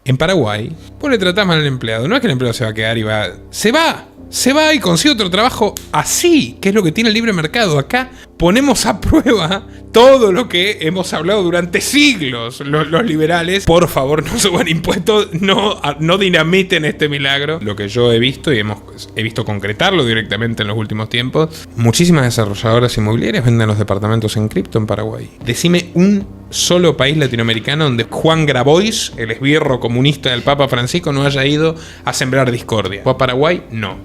En Paraguay, vos le tratás mal al empleado. No es que el empleado se va a quedar y va... Se va y consigue otro trabajo así, que es lo que tiene el libre mercado. Acá ponemos a prueba todo lo que hemos hablado durante siglos los liberales. Por favor, no suban impuestos, no dinamiten este milagro. Lo que yo he visto y he visto concretarlo directamente en los últimos tiempos, muchísimas desarrolladoras inmobiliarias venden los departamentos en cripto en Paraguay. Decime un solo país latinoamericano donde Juan Grabois, el esbirro comunista del Papa Francisco, no haya ido a sembrar discordia. ¿O a Paraguay? No.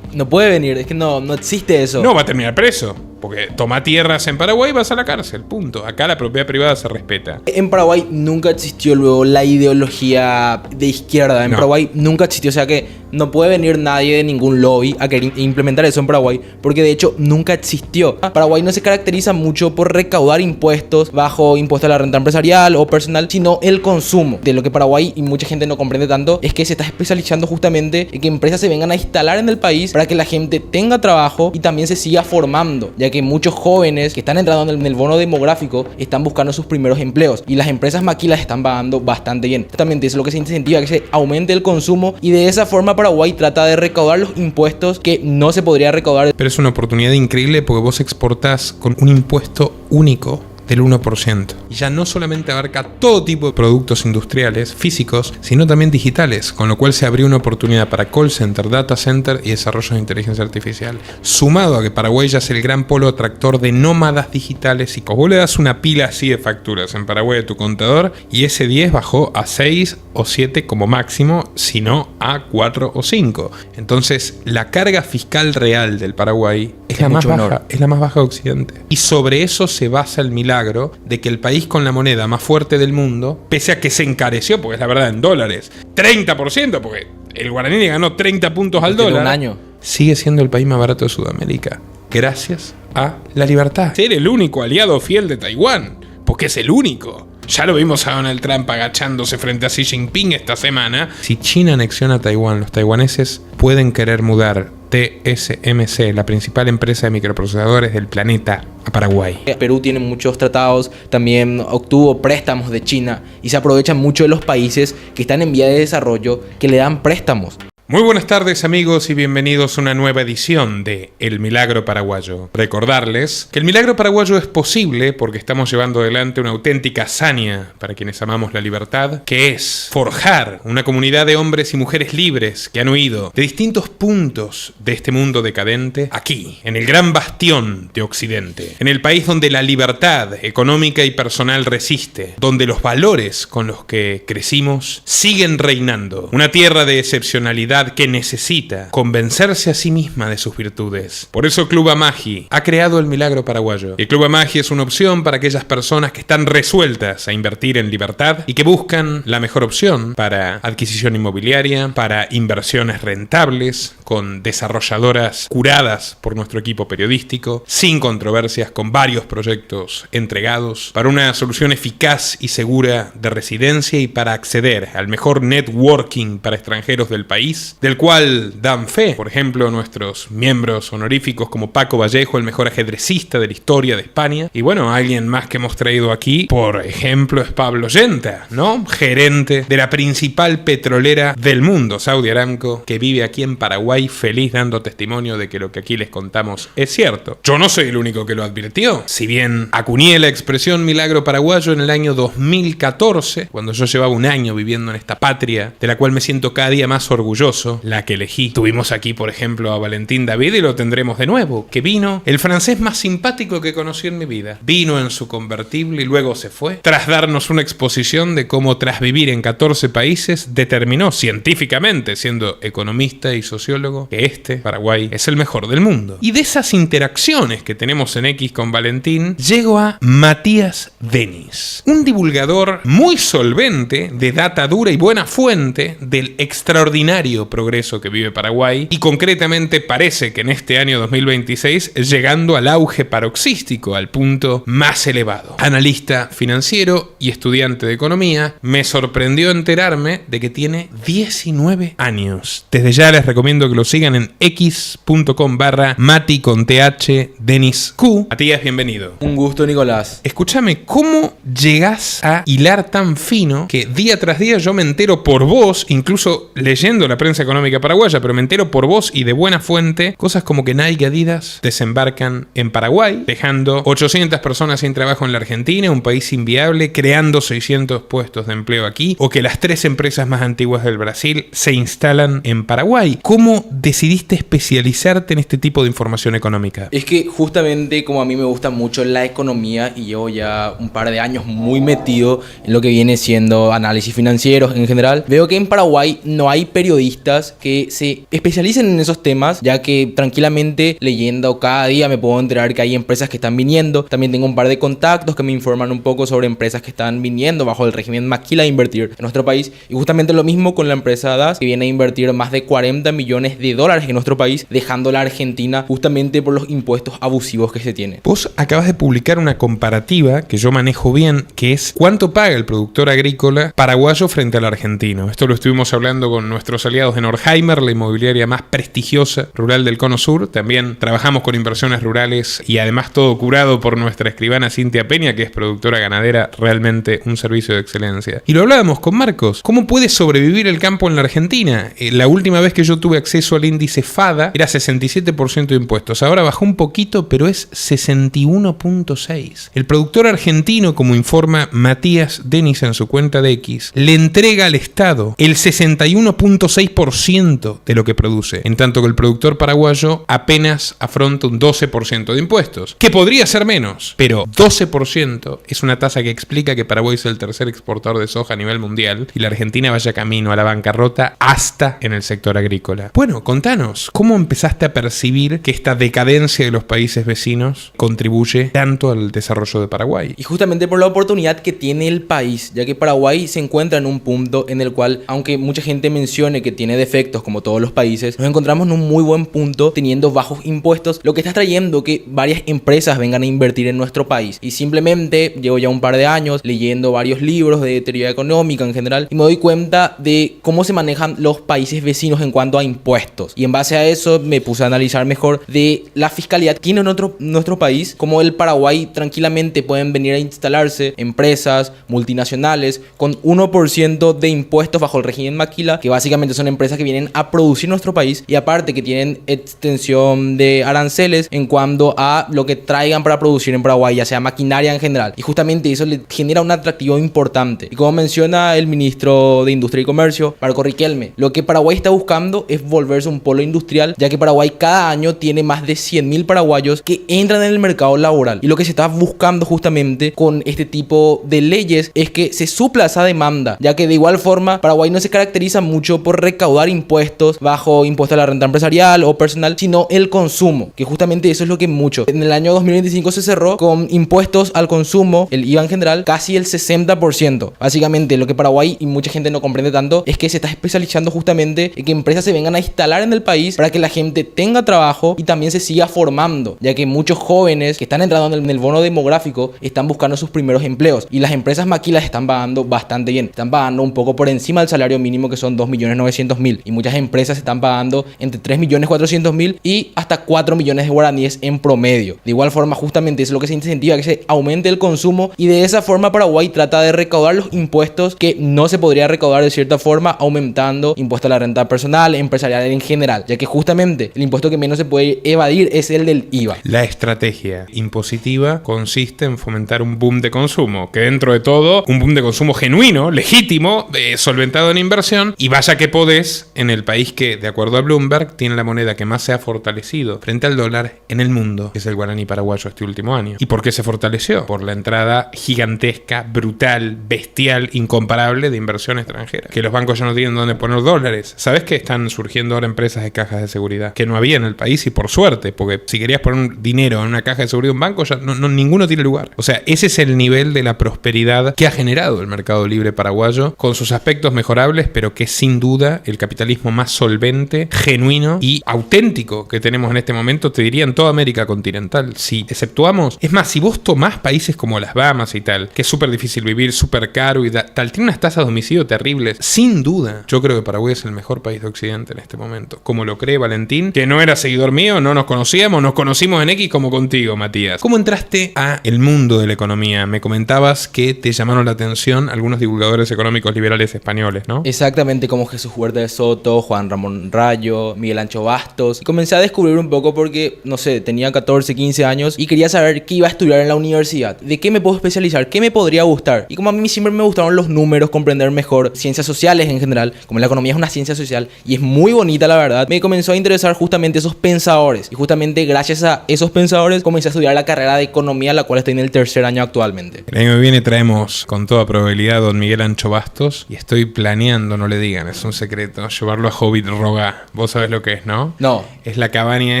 No puede venir, es que no existe eso. No, va a terminar preso. Porque toma tierras en Paraguay y vas a la cárcel, punto. Acá la propiedad privada se respeta. En Paraguay nunca existió luego la ideología de izquierda. En Paraguay nunca existió, o sea que no puede venir nadie de ningún lobby a querer implementar eso en Paraguay, porque de hecho nunca existió. Paraguay no se caracteriza mucho por recaudar impuestos bajo impuesto a la renta empresarial o personal, sino el consumo. De lo que Paraguay, y mucha gente no comprende tanto, es que se está especializando justamente en que empresas se vengan a instalar en el país para que la gente tenga trabajo y también se siga formando, ya que muchos jóvenes que están entrando en el bono demográfico están buscando sus primeros empleos y las empresas maquilas están pagando bastante bien. Justamente eso es lo que se incentiva, que se aumente el consumo, y de esa forma Paraguay trata de recaudar los impuestos que no se podría recaudar. Pero es una oportunidad increíble porque vos exportás con un impuesto único del 1%. Y ya no solamente abarca todo tipo de productos industriales, físicos, sino también digitales, con lo cual se abrió una oportunidad para call center, data center y desarrollo de inteligencia artificial. Sumado a que Paraguay ya es el gran polo atractor de nómadas digitales, y vos le das una pila así de facturas en Paraguay a tu contador y ese 10 bajó a 6 o 7 como máximo, si no a 4 o 5. Entonces la carga fiscal real del Paraguay es la más baja, es la más baja de Occidente. Y sobre eso se basa el milagro de que el país con la moneda más fuerte del mundo, pese a que se encareció, porque es la verdad en dólares, 30%, porque el guaraní le ganó 30 puntos al dólar, un año, sigue siendo el país más barato de Sudamérica, gracias a la libertad. Ser el único aliado fiel de Taiwán, porque es el único. Ya lo vimos a Donald Trump agachándose frente a Xi Jinping esta semana. Si China anexiona Taiwán, los taiwaneses pueden querer mudar TSMC, la principal empresa de microprocesadores del planeta, a Paraguay. Perú tiene muchos tratados, también obtuvo préstamos de China y se aprovechan mucho de los países que están en vía de desarrollo que le dan préstamos. Muy buenas tardes amigos y bienvenidos a una nueva edición de El Milagro Paraguayo. Recordarles que el Milagro Paraguayo es posible porque estamos llevando adelante una auténtica hazaña para quienes amamos la libertad, que es forjar una comunidad de hombres y mujeres libres que han huido de distintos puntos de este mundo decadente aquí, en el gran bastión de Occidente, en el país donde la libertad económica y personal resiste, donde los valores con los que crecimos siguen reinando, una tierra de excepcionalidad que necesita convencerse a sí misma de sus virtudes. Por eso Club Amagi ha creado el Milagro Paraguayo. El Club Amagi es una opción para aquellas personas que están resueltas a invertir en libertad y que buscan la mejor opción para adquisición inmobiliaria, para inversiones rentables, con desarrolladoras curadas por nuestro equipo periodístico, sin controversias, con varios proyectos entregados, para una solución eficaz y segura de residencia y para acceder al mejor networking para extranjeros del país, del cual dan fe, por ejemplo, nuestros miembros honoríficos como Paco Vallejo, el mejor ajedrecista de la historia de España, y bueno, alguien más que hemos traído aquí, por ejemplo, es Pablo Yenta, ¿no? Gerente de la principal petrolera del mundo, Saudi Aramco, que vive aquí en Paraguay feliz dando testimonio de que lo que aquí les contamos es cierto. Yo no soy el único que lo advirtió. Si bien acuñé la expresión Milagro Paraguayo en el año 2014, cuando yo llevaba un año viviendo en esta patria, de la cual me siento cada día más orgulloso, la que elegí. Tuvimos aquí, por ejemplo, a Valentín David y lo tendremos de nuevo, que vino, el francés más simpático que conocí en mi vida. Vino en su convertible y luego se fue, tras darnos una exposición de cómo tras vivir en 14 países determinó científicamente, siendo economista y sociólogo, que Paraguay, es el mejor del mundo. Y de esas interacciones que tenemos en X con Valentín, llego a Matías Denis, un divulgador muy solvente de data dura y buena fuente del extraordinario extraordinario progreso que vive Paraguay y concretamente parece que en este año 2026 llegando al auge paroxístico, al punto más elevado. Analista financiero y estudiante de economía, me sorprendió enterarme de que tiene 19 años. Desde ya les recomiendo que lo sigan en x.com/Mati con TH Denis Q. Matías, bienvenido. Un gusto, Nicolás. Escúchame, ¿cómo llegás a hilar tan fino que día tras día yo me entero por vos, incluso leyendo la prensa económica paraguaya, pero me entero por vos y de buena fuente, cosas como que Nike y Adidas desembarcan en Paraguay, dejando 800 personas sin trabajo en la Argentina, un país inviable, creando 600 puestos de empleo aquí, o que las 3 empresas más antiguas del Brasil se instalan en Paraguay? ¿Cómo decidiste especializarte en este tipo de información económica? Es que justamente como a mí me gusta mucho la economía y llevo ya un par de años muy metido en lo que viene siendo análisis financieros en general, veo que en Paraguay no hay periodistas que se especialicen en esos temas, ya que tranquilamente leyendo cada día me puedo enterar que hay empresas que están viniendo. También tengo un par de contactos que me informan un poco sobre empresas que están viniendo bajo el régimen Maquila a invertir en nuestro país, y justamente lo mismo con la empresa DAS, que viene a invertir más de 40 millones de dólares en nuestro país, dejando la Argentina justamente por los impuestos abusivos que se tiene. Vos acabas de publicar una comparativa que yo manejo bien, que es cuánto paga el productor agrícola paraguayo frente al argentino. Esto lo estuvimos hablando con nuestros aliados de Norheimer, la inmobiliaria más prestigiosa rural del Cono Sur. También trabajamos con inversiones rurales y además todo curado por nuestra escribana Cintia Peña, que es productora ganadera, realmente un servicio de excelencia. Y lo hablábamos con Marcos. ¿Cómo puede sobrevivir el campo en la Argentina? La última vez que yo tuve acceso al índice FADA era 67% de impuestos. Ahora bajó un poquito, pero es 61.6%. El productor argentino, como informa Matías Denis en su cuenta de X, le entrega al Estado el 61.6% de lo que produce, en tanto que el productor paraguayo apenas afronta un 12% de impuestos, que podría ser menos, pero 12% es una tasa que explica que Paraguay es el tercer exportador de soja a nivel mundial y la Argentina vaya camino a la bancarrota hasta en el sector agrícola. Bueno, contanos, ¿cómo empezaste a percibir que esta decadencia de los países vecinos contribuye tanto al desarrollo de Paraguay? Y justamente por la oportunidad que tiene el país, ya que Paraguay se encuentra en un punto en el cual, aunque mucha gente mencione que tiene defectos como todos los países, nos encontramos en un muy buen punto teniendo bajos impuestos, lo que está trayendo que varias empresas vengan a invertir en nuestro país. Y simplemente llevo ya un par de años leyendo varios libros de teoría económica en general y me doy cuenta de cómo se manejan los países vecinos en cuanto a impuestos. Y en base a eso me puse a analizar mejor de la fiscalidad que tiene nuestro país, como el Paraguay tranquilamente pueden venir a instalarse empresas multinacionales con 1% de impuestos bajo el régimen Maquila, que básicamente son empresas que vienen a producir nuestro país y aparte que tienen extensión de aranceles en cuanto a lo que traigan para producir en Paraguay, ya sea maquinaria en general. Y justamente eso le genera un atractivo importante. Y como menciona el ministro de Industria y Comercio, Marco Riquelme, lo que Paraguay está buscando es volverse un polo industrial, ya que Paraguay cada año tiene más de 100.000 paraguayos que entran en el mercado laboral. Y lo que se está buscando justamente con este tipo de leyes es que se supla esa demanda, ya que de igual forma Paraguay no se caracteriza mucho por recaudar impuestos bajo impuesto a la renta empresarial o personal, sino el consumo, que justamente eso es lo que mucho. En el año 2025 se cerró con impuestos al consumo, el IVA en general, casi el 60%. Básicamente lo que Paraguay y mucha gente no comprende tanto es que se está especializando justamente en que empresas se vengan a instalar en el país para que la gente tenga trabajo y también se siga formando, ya que muchos jóvenes que están entrando en el bono demográfico están buscando sus primeros empleos y las empresas maquilas están pagando bastante bien, están pagando un poco por encima del salario mínimo, que son 2.900.000, y muchas empresas están pagando entre 3.400.000 y hasta 4 millones de guaraníes en promedio. De igual forma, justamente es lo que se incentiva, que se aumente el consumo, y de esa forma Paraguay trata de recaudar los impuestos que no se podría recaudar de cierta forma aumentando impuesto a la renta personal, empresarial en general, ya que justamente el impuesto que menos se puede evadir es el del IVA. La estrategia impositiva consiste en fomentar un boom de consumo, que dentro de todo, un boom de consumo genuino, legítimo, solventado en inversión, y vaya que podés en el país que, de acuerdo a Bloomberg, tiene la moneda que más se ha fortalecido frente al dólar en el mundo, que es el guaraní paraguayo este último año. ¿Y por qué se fortaleció? Por la entrada gigantesca, brutal, bestial, incomparable de inversión extranjera, que los bancos ya no tienen dónde poner dólares. ¿Sabés que están surgiendo ahora empresas de cajas de seguridad que no había en el país? Y por suerte, porque si querías poner un dinero en una caja de seguridad de un banco, ya ninguno tiene lugar. O sea, ese es el nivel de la prosperidad que ha generado el mercado libre paraguayo, con sus aspectos mejorables, pero que sin duda el capitalismo más solvente, genuino y auténtico que tenemos en este momento, te diría en toda América continental. Si exceptuamos, es más, si vos tomás países como las Bahamas y tal, que es súper difícil vivir, súper caro y tal, tiene unas tasas de homicidio terribles, sin duda, yo creo que Paraguay es el mejor país de Occidente en este momento. Como lo cree Valentín, que no era seguidor mío, no nos conocíamos, nos conocimos en X como contigo, Matías. ¿Cómo entraste a el mundo de la economía? Me comentabas que te llamaron la atención algunos divulgadores económicos liberales españoles, ¿no? Exactamente, como Jesús Huerta de Soto, Juan Ramón Rayo, Miguel Ancho Bastos. Y comencé a descubrir un poco porque, no sé, tenía 14, 15 años y quería saber qué iba a estudiar en la universidad, de qué me puedo especializar, qué me podría gustar. Y como a mí siempre me gustaron los números, comprender mejor ciencias sociales en general, como la economía es una ciencia social y es muy bonita la verdad, me comenzó a interesar justamente esos pensadores. Y justamente gracias a esos pensadores comencé a estudiar la carrera de economía, la cual estoy en el tercer año actualmente. El año que viene traemos con toda probabilidad a don Miguel Ancho Bastos y estoy planeando, no le digan, es un secreto, llevarlo a Hobbit Rogá. Vos sabés lo que es, ¿no? No. Es la cabaña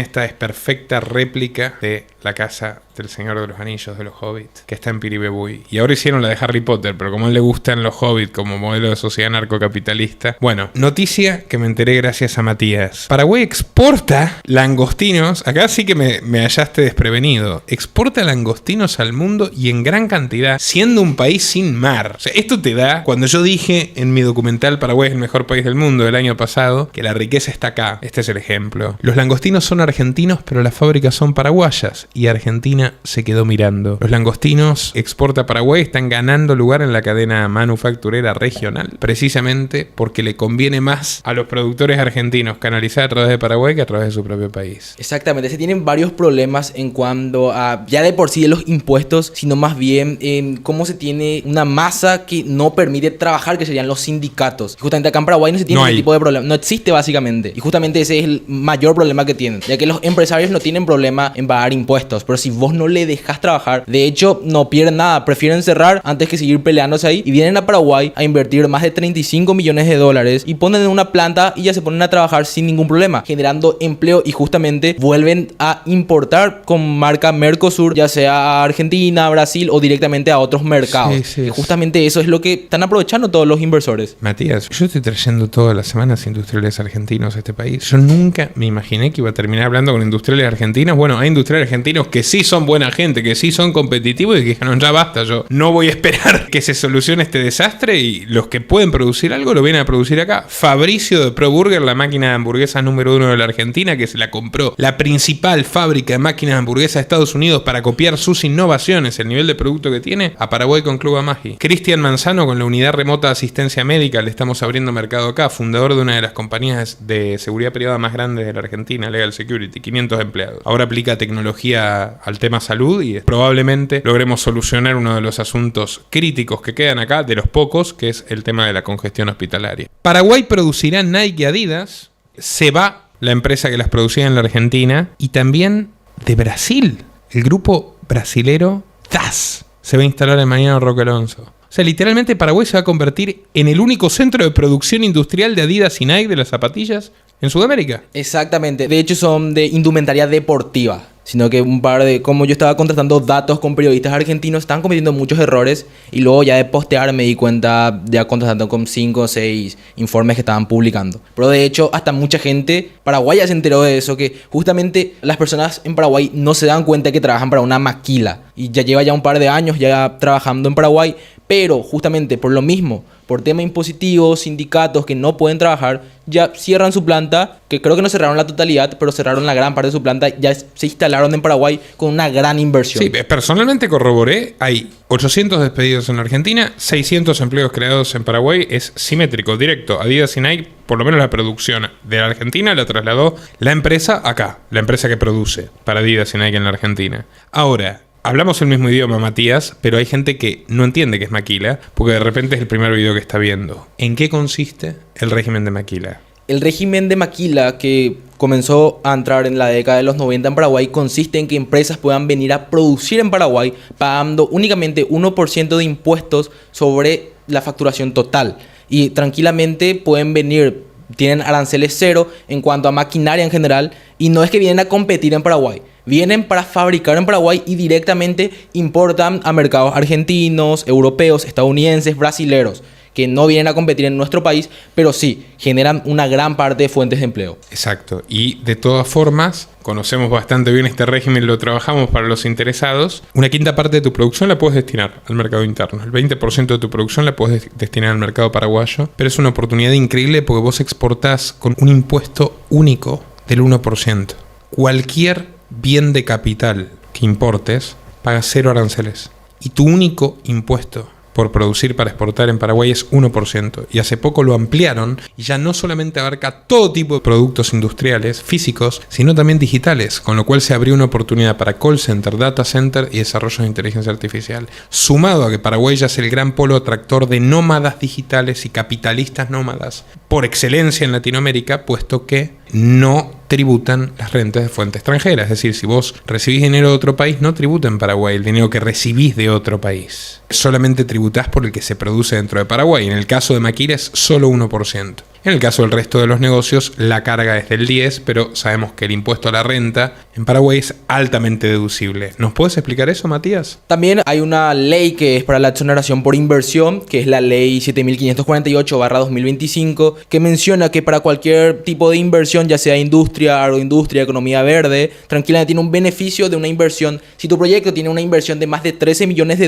esta, es perfecta réplica de la casa del Señor de los Anillos de los Hobbits, que está en Piribebuy. Y ahora hicieron la de Harry Potter, pero como a él le gustan los Hobbits como modelo de sociedad narcocapitalista. Bueno, noticia que me enteré gracias a Matías. Paraguay exporta langostinos, acá sí que me hallaste desprevenido, exporta langostinos al mundo y en gran cantidad, siendo un país sin mar. O sea, esto te da, cuando yo dije en mi documental Paraguay es el mejor país del mundo del año pasado, que la riqueza está acá. Este es el ejemplo. Los langostinos son argentinos, pero las fábricas son paraguayas. Y Argentina se quedó mirando. Los langostinos exporta a Paraguay están ganando lugar en la cadena manufacturera regional, precisamente porque le conviene más a los productores argentinos canalizar a través de Paraguay que a través de su propio país. Exactamente, se tienen varios problemas en cuanto a, ya de por sí de los impuestos, sino más bien en cómo se tiene una masa que no permite trabajar, que serían los sindicatos. Y justamente acá en Paraguay no se tiene ese tipo de problema, no existe básicamente. Y justamente ese es el mayor problema que tienen, ya que los empresarios no tienen problema en pagar impuestos, pero si vos no le dejas trabajar, de hecho no pierden nada, prefieren cerrar antes que seguir peleándose ahí y vienen a Paraguay a invertir más de 35 millones de dólares y ponen en una planta y ya se ponen a trabajar sin ningún problema, generando empleo y justamente vuelven a importar con marca Mercosur, ya sea a Argentina, Brasil o directamente a otros mercados. Y justamente eso es lo que están aprovechando todos los inversores. Matías, yo estoy trayendo todas las semanas industriales argentinos a este país. Yo nunca me imaginé que iba a terminar hablando con industriales argentinos. Bueno, hay industriales argentinos que sí son buena gente, que sí son competitivos y que dijeron ya basta, yo no voy a esperar que se solucione este desastre y los que pueden producir algo lo vienen a producir acá. Fabricio de ProBurger, la máquina de hamburguesas número 1 de la Argentina, que se la compró la principal fábrica de máquinas de hamburguesas de Estados Unidos para copiar sus innovaciones, el nivel de producto que tiene, a Paraguay con Club Amagi. Cristian Manzano con la unidad remota de asistencia médica, le estamos abriendo mercado acá, fundador de una de las compañías de seguridad privada más grandes de la Argentina, Legal Security, 500 empleados. Ahora aplica tecnología al tema salud y probablemente logremos solucionar uno de los asuntos críticos que quedan acá, de los pocos, que es el tema de la congestión hospitalaria. Paraguay producirá Nike y Adidas, se va la empresa que las producía en la Argentina, y también de Brasil, el grupo brasilero TAS se va a instalar en Mariano Roque Alonso. O sea, literalmente Paraguay se va a convertir en el único centro de producción industrial de Adidas y Nike de las zapatillas en Sudamérica. Exactamente, de hecho son de indumentaria deportiva. Sino que un par de, como yo estaba contrastando datos con periodistas argentinos, estaban cometiendo muchos errores y luego ya de postear me di cuenta, ya contrastando con 5 o 6 informes que estaban publicando. Pero de hecho hasta mucha gente paraguaya se enteró de eso, que justamente las personas en Paraguay no se dan cuenta que trabajan para una maquila y ya lleva ya un par de años ya trabajando en Paraguay, pero justamente por lo mismo, por tema impositivo, sindicatos que no pueden trabajar, ya cierran su planta, que creo que no cerraron la totalidad, pero cerraron la gran parte de su planta, ya se instalaron en Paraguay con una gran inversión. Sí, personalmente corroboré, hay 800 despedidos en Argentina, 600 empleos creados en Paraguay, es simétrico, directo. Adidas y Nike, por lo menos la producción de la Argentina la trasladó la empresa acá, la empresa que produce para Adidas y Nike en la Argentina. Ahora, hablamos el mismo idioma, Matías, pero hay gente que no entiende que es maquila, porque de repente es el primer video que está viendo. ¿En qué consiste el régimen de maquila? El régimen de maquila, que comenzó a entrar en la década de los 90 en Paraguay, consiste en que empresas puedan venir a producir en Paraguay pagando únicamente 1% de impuestos sobre la facturación total. Y tranquilamente pueden venir, tienen aranceles cero en cuanto a maquinaria en general, y no es que vienen a competir en Paraguay. Vienen para fabricar en Paraguay y directamente importan a mercados argentinos, europeos, estadounidenses, brasileros. que no vienen a competir en nuestro país, pero sí, generan una gran parte de fuentes de empleo. Exacto. Y de todas formas, conocemos bastante bien este régimen, lo trabajamos para los interesados. Una quinta parte de tu producción la puedes destinar al mercado interno. El 20% de tu producción la puedes destinar al mercado paraguayo. Pero es una oportunidad increíble porque vos exportás con un impuesto único del 1%. Cualquier bien de capital que importes paga 0 aranceles. Y tu único impuesto por producir para exportar en Paraguay es 1%. Y hace poco lo ampliaron y ya no solamente abarca todo tipo de productos industriales, físicos, sino también digitales, con lo cual se abrió una oportunidad para call center, data center y desarrollo de inteligencia artificial. Sumado a que Paraguay ya es el gran polo atractor de nómadas digitales y capitalistas nómadas por excelencia en Latinoamérica, puesto que no tributan las rentas de fuente extranjera. Es decir, si vos recibís dinero de otro país, no tributa en Paraguay el dinero que recibís de otro país. Solamente tributás por el que se produce dentro de Paraguay. En el caso de Maquila es solo 1%. En el caso del resto de los negocios, la carga es del 10%, pero sabemos que el impuesto a la renta en Paraguay es altamente deducible. ¿Nos puedes explicar eso, Matías? También hay una ley que es para la exoneración por inversión, que es la ley 7548/2025, que menciona que para cualquier tipo de inversión, ya sea industria, agroindustria, economía verde, tranquilamente tiene un beneficio de una inversión. Si tu proyecto tiene una inversión de más de $13 millones,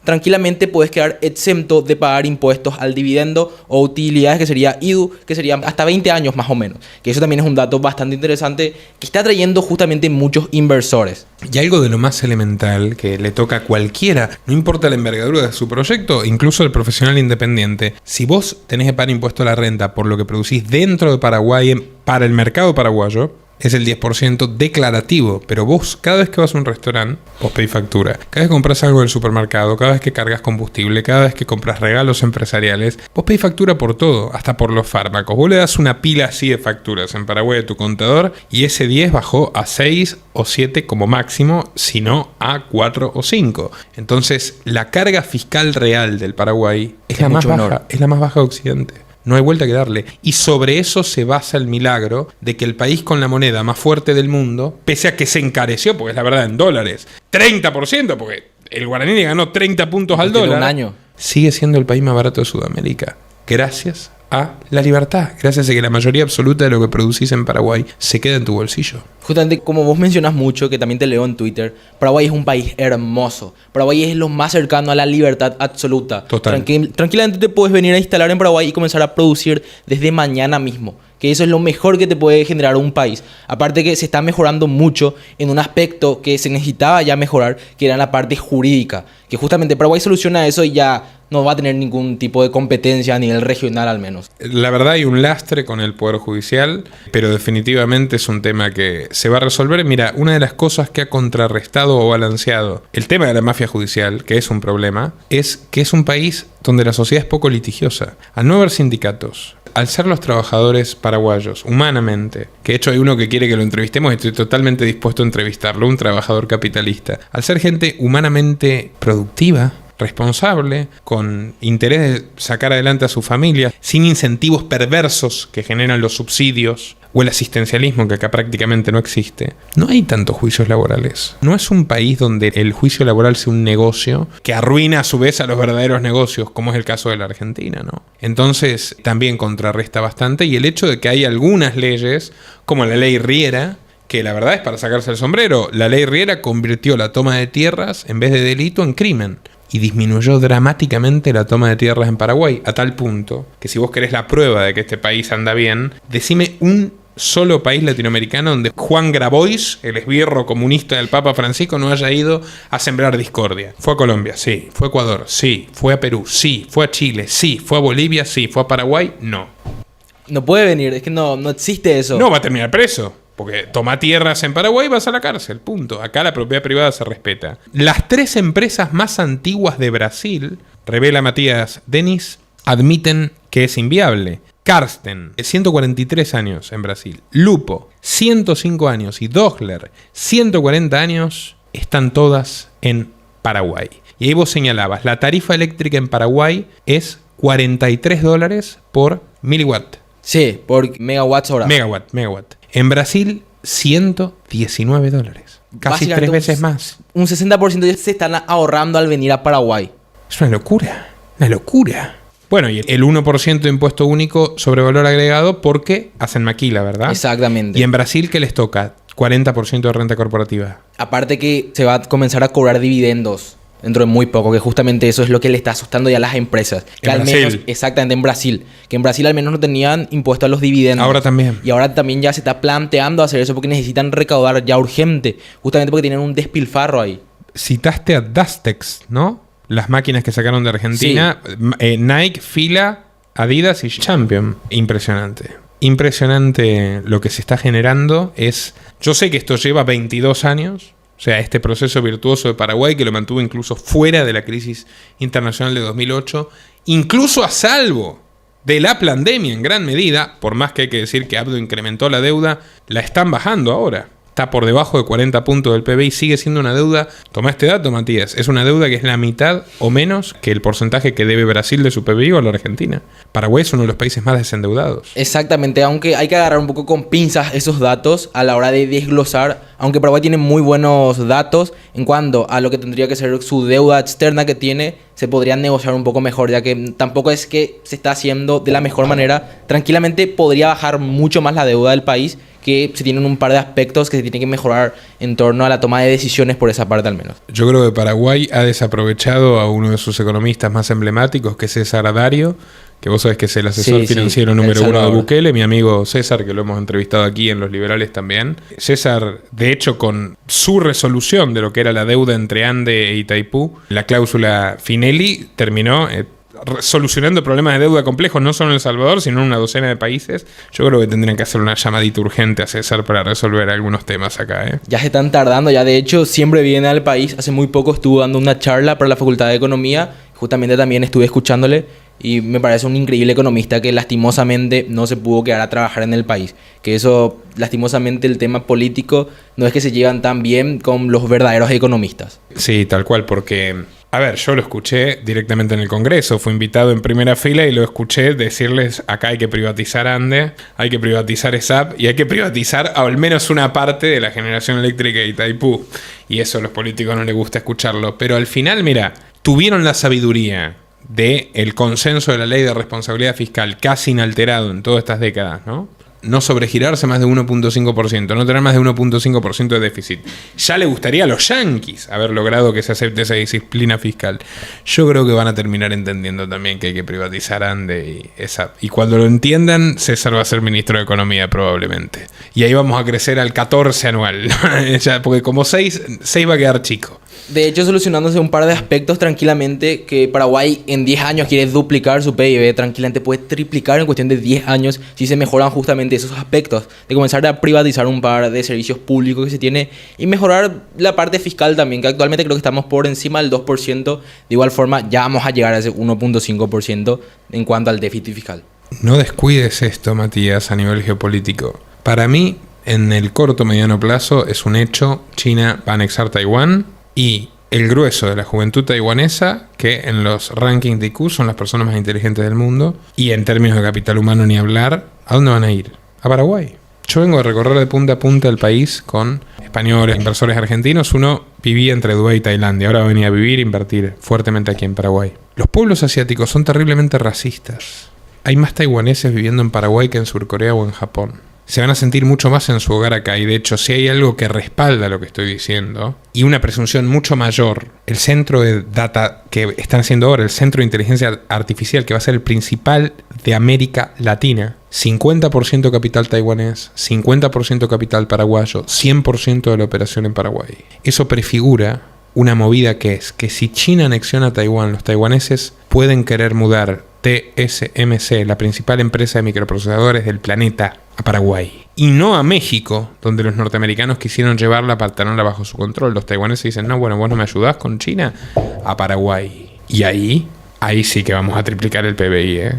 tranquilamente puedes quedar exento de pagar impuestos al dividendo o utilidades, que sería IDU, que sería hasta 20 años más o menos. Que eso también es un dato bastante interesante que está atrayendo justamente muchos inversores. Y algo de lo más elemental que le toca a cualquiera, no importa la envergadura de su proyecto, incluso el profesional independiente. Si vos tenés que pagar impuesto a la renta por lo que producís dentro de Paraguay para el mercado paraguayo, es el 10% declarativo, pero vos cada vez que vas a un restaurante, vos pedís factura. Cada vez que compras algo del supermercado, cada vez que cargas combustible, cada vez que compras regalos empresariales, vos pedís factura por todo, hasta por los fármacos. Vos le das una pila así de facturas en Paraguay a tu contador y ese 10 bajó a 6 o 7 como máximo, sino a 4 o 5. Entonces, la carga fiscal real del Paraguay es la más baja, es la más baja de Occidente. No hay vuelta que darle. Y sobre eso se basa el milagro de que el país con la moneda más fuerte del mundo, pese a que se encareció, porque es la verdad en dólares, 30%, porque el guaraní le ganó 30 puntos al dólar, un año, sigue siendo el país más barato de Sudamérica. Gracias a la libertad, gracias a que la mayoría absoluta de lo que producís en Paraguay se queda en tu bolsillo. Justamente como vos mencionas mucho, que también te leo en Twitter, Paraguay es un país hermoso. Paraguay es lo más cercano a la libertad absoluta. Total. Tranquilamente te puedes venir a instalar en Paraguay y comenzar a producir desde mañana mismo. Que eso es lo mejor que te puede generar un país. Aparte que se está mejorando mucho en un aspecto que se necesitaba ya mejorar, que era la parte jurídica. Que justamente Paraguay soluciona eso y ya no va a tener ningún tipo de competencia a nivel regional al menos. La verdad hay un lastre con el Poder Judicial, pero definitivamente es un tema que se va a resolver. Mira, una de las cosas que ha contrarrestado o balanceado el tema de la mafia judicial, que es un problema, es que es un país donde la sociedad es poco litigiosa. Al no haber sindicatos, al ser los trabajadores paraguayos, humanamente, que de hecho hay uno que quiere que lo entrevistemos y estoy totalmente dispuesto a entrevistarlo, un trabajador capitalista, al ser gente humanamente productiva, responsable, con interés de sacar adelante a su familia, sin incentivos perversos que generan los subsidios o el asistencialismo que acá prácticamente no existe, no hay tantos juicios laborales. No es un país donde el juicio laboral sea un negocio que arruina a su vez a los verdaderos negocios, como es el caso de la Argentina, ¿no? Entonces también contrarresta bastante, y el hecho de que hay algunas leyes, como la ley Riera, que la verdad es para sacarse el sombrero. La ley Riera convirtió la toma de tierras, en vez de delito, en crimen. Y disminuyó dramáticamente la toma de tierras en Paraguay, a tal punto que si vos querés la prueba de que este país anda bien, decime un solo país latinoamericano donde Juan Grabois, el esbirro comunista del Papa Francisco, no haya ido a sembrar discordia. Fue a Colombia, sí. Fue a Ecuador, sí. Fue a Perú, sí. Fue a Chile, sí. Fue a Bolivia, sí. Fue a Paraguay, no. No puede venir, es que no existe eso. No, va a terminar preso. Porque toma tierras en Paraguay y vas a la cárcel, punto. Acá la propiedad privada se respeta. Las 3 empresas más antiguas de Brasil, revela Matías Denis, admiten que es inviable. Karsten, 143 años en Brasil. Lupo, 105 años. Y Dogler, 140 años, están todas en Paraguay. Y ahí vos señalabas, la tarifa eléctrica en Paraguay es $43 por miliwatt. Sí, por megawatts hora. Megawatt. En Brasil, $119. Casi 3 veces más. Un 60% se están ahorrando al venir a Paraguay. Es una locura. Una locura. Bueno, y el 1% de impuesto único sobre valor agregado porque hacen maquila, ¿verdad? Exactamente. Y en Brasil, ¿qué les toca? 40% de renta corporativa. Aparte que se va a comenzar a cobrar dividendos dentro de muy poco, que justamente eso es lo que le está asustando ya a las empresas. Que En al Brasil. menos, exactamente, en Brasil. Que en Brasil al menos no tenían impuesto a los dividendos. Ahora también. Y ahora también ya se está planteando hacer eso porque necesitan recaudar ya urgente. Justamente porque tienen un despilfarro ahí. Citaste a Dastex, ¿no? Las máquinas que sacaron de Argentina. Nike, Fila, Adidas y Champion. Impresionante. Impresionante lo que se está generando. Yo sé que esto lleva 22 años. O sea, este proceso virtuoso de Paraguay que lo mantuvo incluso fuera de la crisis internacional de 2008. Incluso a salvo de la pandemia en gran medida. Por más que hay que decir que Abdo incrementó la deuda, la están bajando ahora. Está por debajo de 40 puntos del PBI, sigue siendo una deuda. Toma este dato, Matías. Es una deuda que es la mitad o menos que el porcentaje que debe Brasil de su PBI o la Argentina. Paraguay es uno de los países más desendeudados. Exactamente, aunque hay que agarrar un poco con pinzas esos datos a la hora de desglosar. Aunque Paraguay tiene muy buenos datos en cuanto a lo que tendría que ser su deuda externa que tiene, se podría negociar un poco mejor, ya que tampoco es que se está haciendo de la mejor manera. Tranquilamente podría bajar mucho más la deuda del país, que se tienen un par de aspectos que se tienen que mejorar en torno a la toma de decisiones por esa parte al menos. Yo creo que Paraguay ha desaprovechado a uno de sus economistas más emblemáticos, que es César Dario, que vos sabés que es el asesor financiero número uno de Bukele, mi amigo César, que lo hemos entrevistado aquí en Los Liberales también. César, de hecho, con su resolución de lo que era la deuda entre Ande e Itaipú, la cláusula Finelli terminó solucionando problemas de deuda complejos, no solo en El Salvador, sino en una docena de países. Yo creo que tendrían que hacer una llamadita urgente a César para resolver algunos temas acá, ¿eh? Ya se están tardando, ya de hecho siempre viene al país. Hace muy poco estuvo dando una charla para la Facultad de Economía. Justamente también estuve escuchándole y me parece un increíble economista que lastimosamente no se pudo quedar a trabajar en el país. Que eso, lastimosamente, el tema político no es que se llevan tan bien con los verdaderos economistas. Sí, tal cual, porque... A ver, yo lo escuché directamente en el Congreso, fui invitado en primera fila y lo escuché decirles: acá hay que privatizar Ande, hay que privatizar ESAP y hay que privatizar al menos una parte de la generación eléctrica de Itaipú. Y eso a los políticos no les gusta escucharlo. Pero al final, mira, tuvieron la sabiduría del consenso de la ley de responsabilidad fiscal casi inalterado en todas estas décadas, ¿no? No sobregirarse más de 1.5%, no tener más de 1.5% de déficit. Ya le gustaría a los yanquis haber logrado que se acepte esa disciplina fiscal. Yo creo que van a terminar entendiendo también que hay que privatizar Ande y ESAP. Y cuando lo entiendan, César va a ser ministro de Economía probablemente. Y ahí vamos a crecer al 14 anual. Ya, porque como 6 va a quedar chico. De hecho, solucionándose un par de aspectos tranquilamente, que Paraguay en 10 años quiere duplicar su PIB, tranquilamente puede triplicar en cuestión de 10 años si se mejoran justamente esos aspectos, de comenzar a privatizar un par de servicios públicos que se tiene y mejorar la parte fiscal también, que actualmente creo que estamos por encima del 2%. De igual forma, ya vamos a llegar a ese 1.5% en cuanto al déficit fiscal. No descuides esto, Matías, a nivel geopolítico. Para mí, en el corto mediano plazo, es un hecho: China va a anexar Taiwán. Y el grueso de la juventud taiwanesa, que en los rankings de IQ son las personas más inteligentes del mundo, y en términos de capital humano ni hablar, ¿a dónde van a ir? A Paraguay. Yo vengo a recorrer de punta a punta el país con españoles, inversores argentinos. Uno vivía entre Dubái y Tailandia, ahora va a venir a vivir e invertir fuertemente aquí en Paraguay. Los pueblos asiáticos son terriblemente racistas. Hay más taiwaneses viviendo en Paraguay que en Surcorea o en Japón. Se van a sentir mucho más en su hogar acá. Y de hecho, si hay algo que respalda lo que estoy diciendo, y una presunción mucho mayor, el centro de data que están haciendo ahora, el centro de inteligencia artificial, que va a ser el principal de América Latina, 50% capital taiwanés, 50% capital paraguayo, 100% de la operación en Paraguay. Eso prefigura una movida que es que si China anexiona a Taiwán, los taiwaneses pueden querer mudar TSMC, la principal empresa de microprocesadores del planeta, a Paraguay. Y no a México, donde los norteamericanos quisieron llevarla para tenerla bajo su control. Los taiwaneses dicen: no, bueno, vos no me ayudás con China, a Paraguay. Y ahí sí que vamos a triplicar el PBI, ¿eh?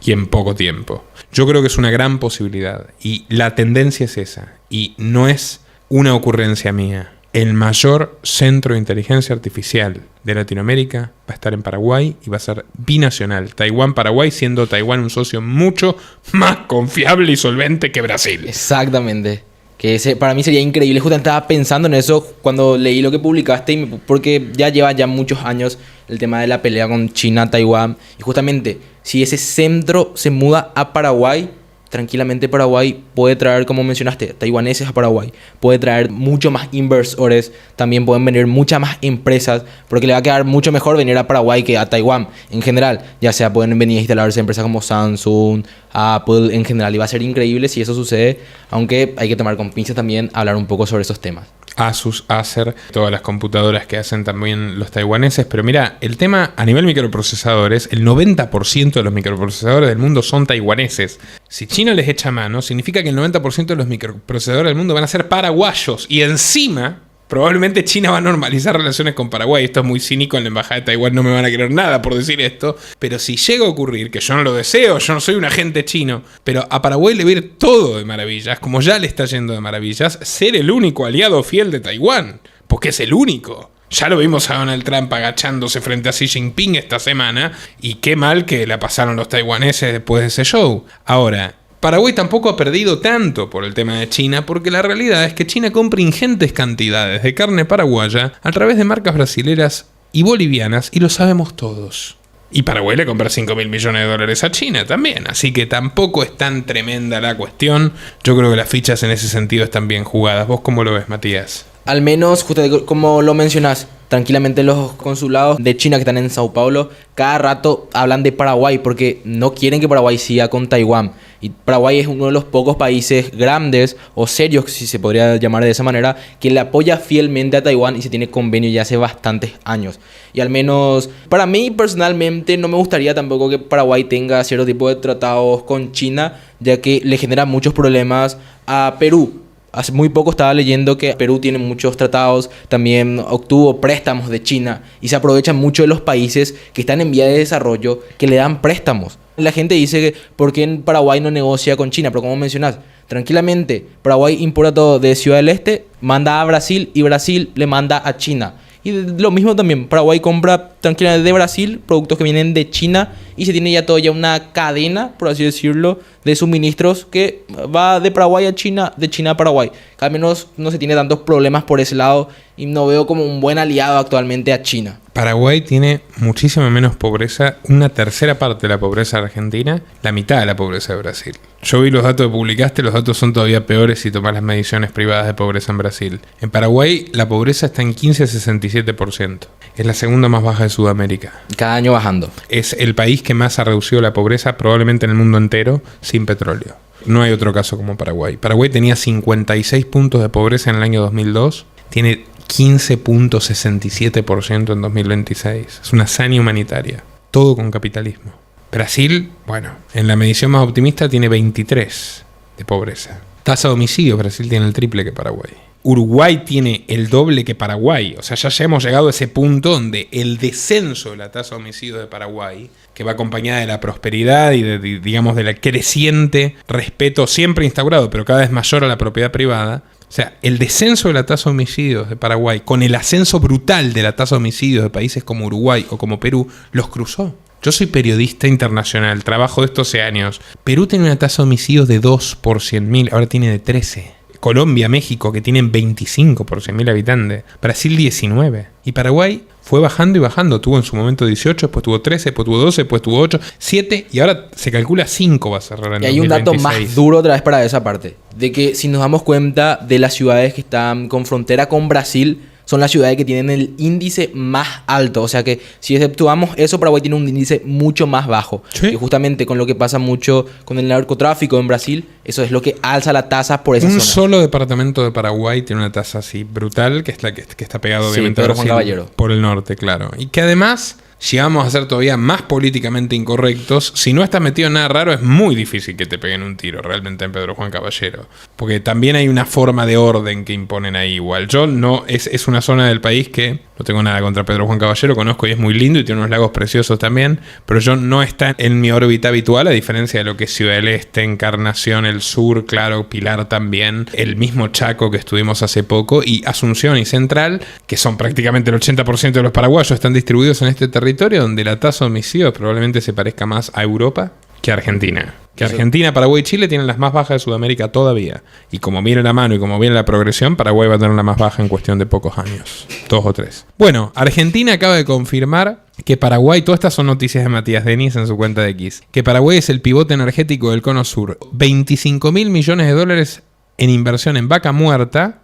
Y en poco tiempo. Yo creo que es una gran posibilidad. Y la tendencia es esa. Y no es una ocurrencia mía. El mayor centro de inteligencia artificial de Latinoamérica va a estar en Paraguay y va a ser binacional. Taiwán-Paraguay, siendo Taiwán un socio mucho más confiable y solvente que Brasil. Exactamente. Que ese para mí sería increíble. Justamente estaba pensando en eso cuando leí lo que publicaste, porque ya lleva muchos años el tema de la pelea con China, Taiwán. Y justamente, si ese centro se muda a Paraguay, tranquilamente Paraguay puede traer, como mencionaste, taiwaneses a Paraguay. Puede traer mucho más inversores, también pueden venir muchas más empresas, porque le va a quedar mucho mejor venir a Paraguay que a Taiwán en general. Ya sea pueden venir a instalarse empresas como Samsung, Apple en general. Y va a ser increíble si eso sucede, aunque hay que tomar con pinzas también hablar un poco sobre esos temas. Asus, Acer, todas las computadoras que hacen también los taiwaneses. Pero mira, el tema a nivel microprocesadores, el 90% de los microprocesadores del mundo son taiwaneses. Si China les echa mano, significa que el 90% de los microprocesadores del mundo van a ser paraguayos. Y encima, probablemente China va a normalizar relaciones con Paraguay. Esto es muy cínico, en la embajada de Taiwán no me van a creer nada por decir esto. Pero si llega a ocurrir, que yo no lo deseo, yo no soy un agente chino, pero a Paraguay le va a ir todo de maravillas, como ya le está yendo de maravillas, ser el único aliado fiel de Taiwán. Porque es el único. Ya lo vimos a Donald Trump agachándose frente a Xi Jinping esta semana. Y qué mal que la pasaron los taiwaneses después de ese show. Ahora, Paraguay tampoco ha perdido tanto por el tema de China, porque la realidad es que China compra ingentes cantidades de carne paraguaya a través de marcas brasileras y bolivianas, y lo sabemos todos. Y Paraguay le compra 5.000 millones de dólares a China también, así que tampoco es tan tremenda la cuestión. Yo creo que las fichas en ese sentido están bien jugadas. ¿Vos cómo lo ves, Matías? Al menos, justo como lo mencionás, tranquilamente los consulados de China que están en Sao Paulo cada rato hablan de Paraguay porque no quieren que Paraguay siga con Taiwán. Y Paraguay es uno de los pocos países grandes o serios, si se podría llamar de esa manera, que le apoya fielmente a Taiwán y se tiene convenio ya hace bastantes años. Y al menos para mí personalmente no me gustaría tampoco que Paraguay tenga cierto tipo de tratados con China, ya que le genera muchos problemas a Perú. Hace muy poco estaba leyendo que Perú tiene muchos tratados, también obtuvo préstamos de China y se aprovechan mucho de los países que están en vía de desarrollo que le dan préstamos. La gente dice que ¿por qué Paraguay no negocia con China? Pero como mencionás, tranquilamente Paraguay importa todo de Ciudad del Este, manda a Brasil y Brasil le manda a China. Y lo mismo también, Paraguay compra tranquilamente de Brasil productos que vienen de China y se tiene ya toda una cadena, por así decirlo, de suministros que va de Paraguay a China, de China a Paraguay. Al menos no se tiene tantos problemas por ese lado y no veo como un buen aliado actualmente a China. Paraguay tiene muchísima menos pobreza, una tercera parte de la pobreza de Argentina, la mitad de la pobreza de Brasil. Yo vi los datos que publicaste, los datos son todavía peores si tomás las mediciones privadas de pobreza en Brasil. En Paraguay la pobreza está en 15,67%. Es la segunda más baja de Sudamérica. Cada año bajando. Es el país que más ha reducido la pobreza probablemente en el mundo entero sin petróleo. No hay otro caso como Paraguay. Paraguay tenía 56 puntos de pobreza en el año 2002. Tiene 15,67% en 2026. Es una hazaña humanitaria. Todo con capitalismo. Brasil, bueno, en la medición más optimista tiene 23 de pobreza. Tasa de homicidios, Brasil tiene el triple que Paraguay. Uruguay tiene el doble que Paraguay. O sea, ya hemos llegado a ese punto donde el descenso de la tasa de homicidios de Paraguay, que va acompañada de la prosperidad y digamos, del creciente respeto siempre instaurado, pero cada vez mayor a la propiedad privada. O sea, el descenso de la tasa de homicidios de Paraguay con el ascenso brutal de la tasa de homicidios de países como Uruguay o como Perú, los cruzó. Yo soy periodista internacional, trabajo de estos 12 años. Perú tiene una tasa de homicidios de 2 por 100.000, ahora tiene de 13. Colombia, México, que tienen 25 por 100.000 habitantes. Brasil, 19. Y Paraguay fue bajando y bajando. Tuvo en su momento 18, después tuvo 13, después tuvo 12, después tuvo 8, 7 y ahora se calcula 5 va a cerrar en 2026. Y hay un dato más duro otra vez para esa parte. De que si nos damos cuenta de las ciudades que están con frontera con Brasil, son las ciudades que tienen el índice más alto. O sea que si exceptuamos eso, Paraguay tiene un índice mucho más bajo. ¿Sí? Y justamente con lo que pasa mucho con el narcotráfico en Brasil, eso es lo que alza la tasa por esa zona. Un solo departamento de Paraguay tiene una tasa así brutal, que es la que está pegado obviamente a Brasil, por el norte, claro. Y que además llegamos a ser todavía más políticamente incorrectos. Si no estás metido en nada raro, es muy difícil que te peguen un tiro realmente en Pedro Juan Caballero. Porque también hay una forma de orden que imponen ahí igual. Yo no, es una zona del país que no tengo nada contra Pedro Juan Caballero, conozco y es muy lindo y tiene unos lagos preciosos también, pero yo no está en mi órbita habitual, a diferencia de lo que es Ciudad del Este, Encarnación, el Sur, claro, Pilar también, el mismo Chaco que estuvimos hace poco, y Asunción y Central, que son prácticamente el 80% de los paraguayos, están distribuidos en este territorio donde la tasa de homicidios probablemente se parezca más a Europa que a Argentina. Que Argentina, Paraguay y Chile tienen las más bajas de Sudamérica todavía. Y como viene la mano y como viene la progresión, Paraguay va a tener la más baja en cuestión de pocos años. 2 o 3. Bueno, Argentina acaba de confirmar que Paraguay, todas estas son noticias de Matías Denis en su cuenta de X, que Paraguay es el pivote energético del Cono Sur. 25.000 millones de dólares en inversión en vaca muerta.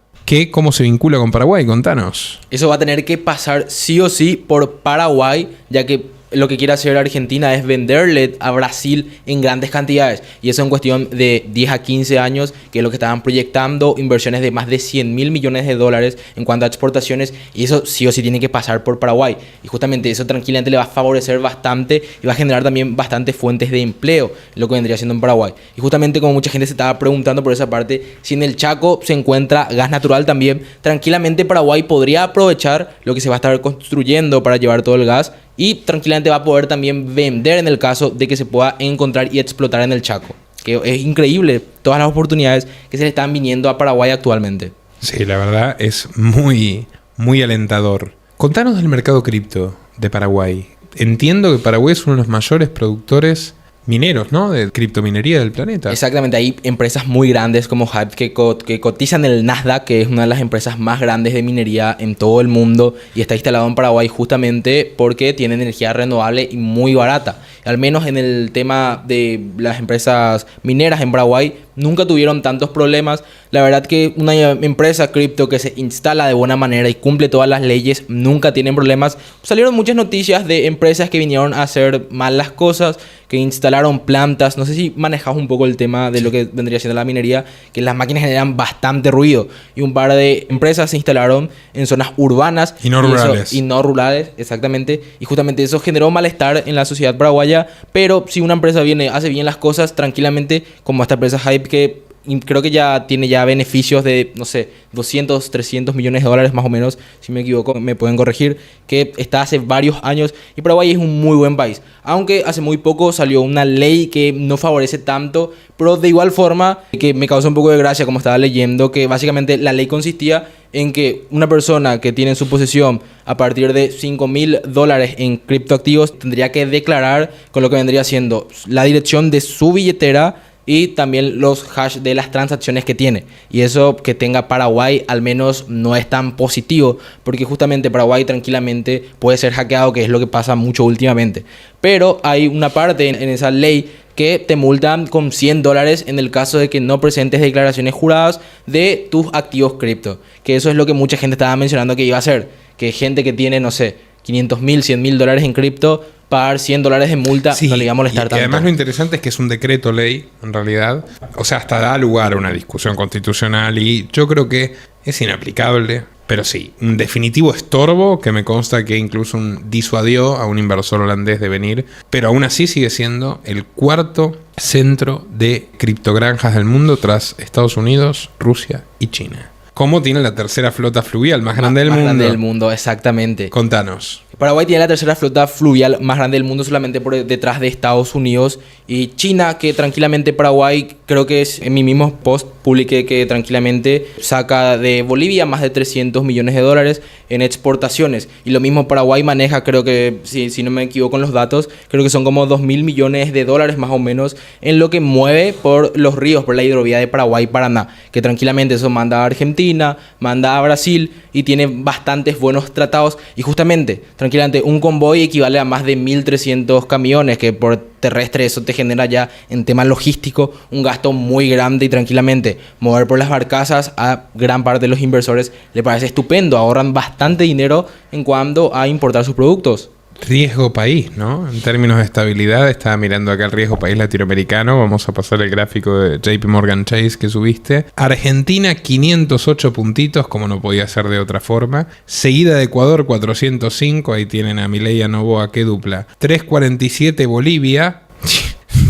¿Cómo se vincula con Paraguay? Contanos. Eso va a tener que pasar sí o sí por Paraguay, ya que lo que quiere hacer Argentina es venderle a Brasil en grandes cantidades. Y eso en cuestión de 10 a 15 años, que es lo que estaban proyectando, inversiones de más de 100.000 millones de dólares en cuanto a exportaciones. Y eso sí o sí tiene que pasar por Paraguay. Y justamente eso tranquilamente le va a favorecer bastante y va a generar también bastantes fuentes de empleo, lo que vendría siendo en Paraguay. Y justamente como mucha gente se estaba preguntando por esa parte, si en el Chaco se encuentra gas natural también, tranquilamente Paraguay podría aprovechar lo que se va a estar construyendo para llevar todo el gas. Y tranquilamente va a poder también vender en el caso de que se pueda encontrar y explotar en el Chaco. Que es increíble todas las oportunidades que se le están viniendo a Paraguay actualmente. Sí, la verdad es muy, muy alentador. Contanos del mercado cripto de Paraguay. Entiendo que Paraguay es uno de los mayores productores mineros, ¿no? De criptominería del planeta. Exactamente, hay empresas muy grandes como Hive que cotizan en el Nasdaq, que es una de las empresas más grandes de minería en todo el mundo y está instalado en Paraguay justamente porque tiene energía renovable y muy barata. Al menos en el tema de las empresas mineras en Paraguay nunca tuvieron tantos problemas. La verdad que una empresa cripto que se instala de buena manera y cumple todas las leyes nunca tienen problemas. Salieron muchas noticias de empresas que vinieron a hacer mal las cosas, que instalaron plantas. No sé si manejas un poco el tema de lo que vendría siendo la minería, que las máquinas generan bastante ruido. Y un par de empresas se instalaron en zonas urbanas. Y no rurales. Y no rurales, exactamente. Y justamente eso generó malestar en la sociedad paraguaya. Pero si una empresa hace bien las cosas tranquilamente, como esta empresa Hive, que creo que ya tiene beneficios de, no sé, 200, 300 millones de dólares más o menos, si me equivoco, me pueden corregir, que está hace varios años y Paraguay es un muy buen país. Aunque hace muy poco salió una ley que no favorece tanto, pero de igual forma, que me causó un poco de gracia como estaba leyendo, que básicamente la ley consistía en que una persona que tiene en su posesión a partir de $5.000 en criptoactivos tendría que declarar con lo que vendría siendo la dirección de su billetera y también los hash de las transacciones que tiene. Y eso que tenga Paraguay al menos no es tan positivo, porque justamente Paraguay tranquilamente puede ser hackeado, que es lo que pasa mucho últimamente. Pero hay una parte en esa ley que te multan con $100 en el caso de que no presentes declaraciones juradas de tus activos cripto. Que eso es lo que mucha gente estaba mencionando que iba a hacer. Que gente que tiene, no sé, 500.000, 100.000 dólares en cripto, pagar $100 de multa, sí, no le iba a molestar tanto. Y además lo interesante es que es un decreto ley, en realidad. O sea, hasta da lugar a una discusión constitucional y yo creo que es inaplicable. Pero sí, un definitivo estorbo que me consta que incluso disuadió a un inversor holandés de venir. Pero aún así sigue siendo el cuarto centro de criptogranjas del mundo tras Estados Unidos, Rusia y China. ¿Cómo tiene la tercera flota fluvial más grande del mundo? Más grande del mundo, exactamente. Contanos. Paraguay tiene la tercera flota fluvial más grande del mundo solamente por detrás de Estados Unidos y China, que tranquilamente Paraguay, creo que es en mi mismo post publiqué que tranquilamente saca de Bolivia más de 300 millones de dólares en exportaciones. Y lo mismo Paraguay maneja, creo que, si no me equivoco en los datos, creo que son como 2.000 millones de dólares más o menos en lo que mueve por los ríos, por la hidrovía de Paraguay-Paraná, que tranquilamente eso manda a Argentina, manda a Brasil y tiene bastantes buenos tratados. Y justamente, tranquilamente, un convoy equivale a más de 1.300 camiones, que por terrestre eso te genera ya en tema logístico un gasto muy grande y tranquilamente mover por las barcazas a gran parte de los inversores le parece estupendo, ahorran bastante dinero en cuanto a importar sus productos. Riesgo país, ¿no? En términos de estabilidad, estaba mirando acá el riesgo país latinoamericano. Vamos a pasar el gráfico de JP Morgan Chase que subiste. Argentina, 508 puntitos, como no podía ser de otra forma. Seguida de Ecuador, 405. Ahí tienen a Milei y a Noboa, qué dupla. 347 Bolivia.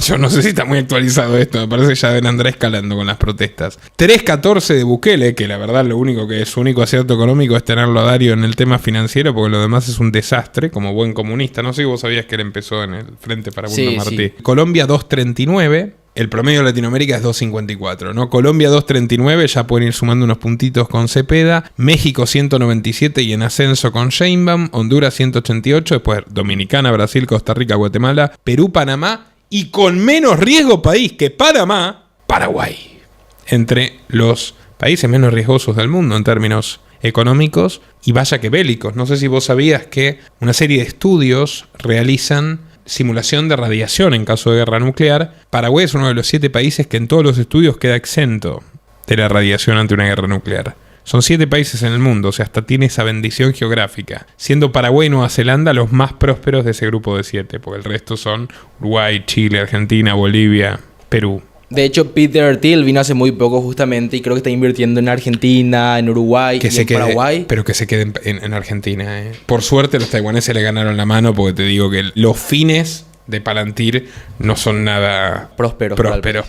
Yo no sé si está muy actualizado esto, me parece que ya deben andar escalando con las protestas. 3.14 de Bukele, que la verdad lo único que es su único acierto económico es tenerlo a Dario en el tema financiero, porque lo demás es un desastre, como buen comunista. No sé si vos sabías que él empezó en el Frente Farabundo Martí. Sí. Colombia 2.39, el promedio de Latinoamérica es 2.54, ¿no? Colombia 2.39, ya pueden ir sumando unos puntitos con Cepeda. México 197 y en ascenso con Sheinbaum. Honduras 188, después Dominicana, Brasil, Costa Rica, Guatemala, Perú, Panamá. Y con menos riesgo país que Panamá, Paraguay. Entre los países menos riesgosos del mundo en términos económicos y vaya que bélicos. No sé si vos sabías que una serie de estudios realizan simulación de radiación en caso de guerra nuclear. Paraguay es uno de los 7 países que en todos los estudios queda exento de la radiación ante una guerra nuclear. Son 7 países en el mundo, o sea, hasta tiene esa bendición geográfica. Siendo Paraguay y Nueva Zelanda los más prósperos de ese grupo de 7, porque el resto son Uruguay, Chile, Argentina, Bolivia, Perú. De hecho, Peter Thiel vino hace muy poco justamente y creo que está invirtiendo en Argentina, en Uruguay y en Paraguay. Pero que se quede en Argentina. Por suerte los taiwaneses le ganaron la mano porque te digo que los fines de Palantir no son nada prósperos